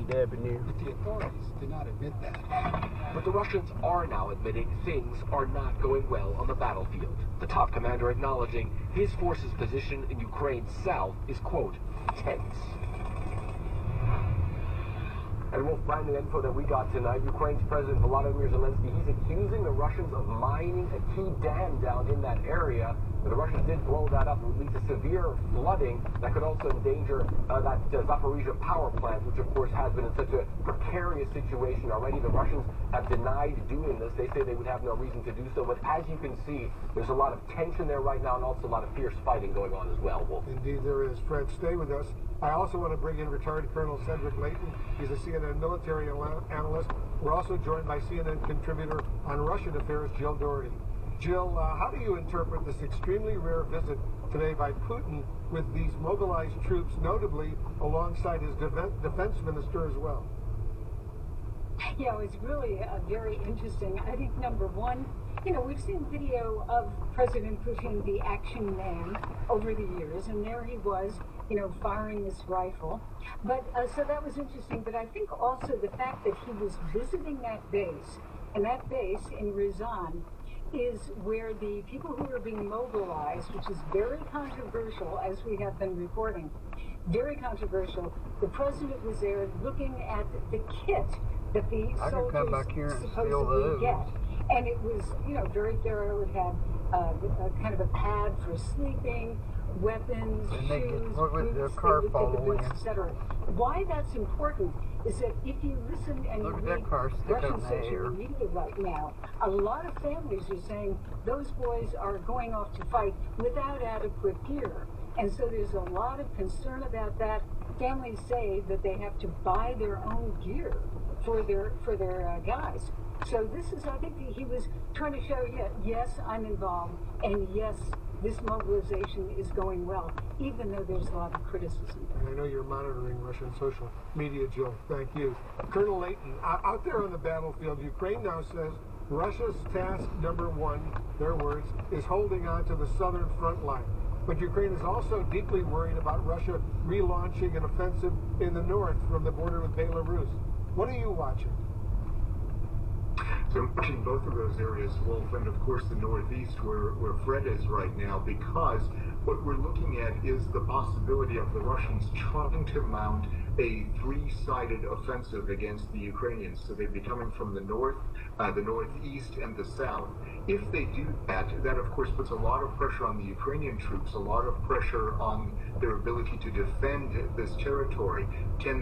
But the authorities did not admit that. But the Russians are now admitting things are not going well on the battlefield. The top commander acknowledging his forces' position in Ukraine's south is, quote, tense. And Wolf, brand new info that we got tonight, Ukraine's President Volodymyr Zelensky, he's accusing the Russians of mining a key dam down in that area. The Russians did blow that up, would lead to severe flooding that could also endanger that Zaporizhzhia power plant, which of course has been in such a precarious situation already. The Russians have denied doing this. They say they would have no reason to do so, but as you can see, there's a lot of tension there right now and also a lot of fierce fighting going on as well, Wolf. Indeed there is. Fred, stay with us. I also want to bring in retired Colonel Cedric Leighton. He's a CNN military analyst. We're also joined by CNN contributor on Russian affairs, Jill Doherty. Jill, how do you interpret this extremely rare visit today by Putin with these mobilized troops, notably alongside his defense minister as well? Yeah, it was really very interesting. I think, number one, you know, we've seen video of President Putin, the action man, over the years, and there he was, you know, firing this rifle. But so that was interesting. But I think also the fact that he was visiting that base, and that base in Ryazan is where the people who are being mobilized, which is very controversial, as we have been reporting, very controversial. The president was there looking at the kit that the soldiers supposedly get. And it was, you know, very thorough. It had a kind of a pad for sleeping, weapons, shoes, boots, etc. Why that's important is that if you listen and you read Russian social media right now, a lot of families are saying those boys are going off to fight without adequate gear. And so there's a lot of concern about that. Families say that they have to buy their own gear for their guys. So this is, I think he was trying to show, yes, I'm involved, and yes, this mobilization is going well, even though there's a lot of criticism. And I know you're monitoring Russian social media, Jill. Thank you. Colonel Leighton, out there on the battlefield, Ukraine now says Russia's task number one, their words, is holding on to the southern front line. But Ukraine is also deeply worried about Russia relaunching an offensive in the north from the border with Belarus. What are you watching? So I'm watching both of those areas, Wolf, and of course the northeast where Fred is right now, because what we're looking at is the possibility of the Russians trying to mount a three-sided offensive against the Ukrainians. So they'd be coming from the north, the northeast, and the south. If they do that, that of course puts a lot of pressure on the Ukrainian troops, a lot of pressure on their ability to defend this territory. Can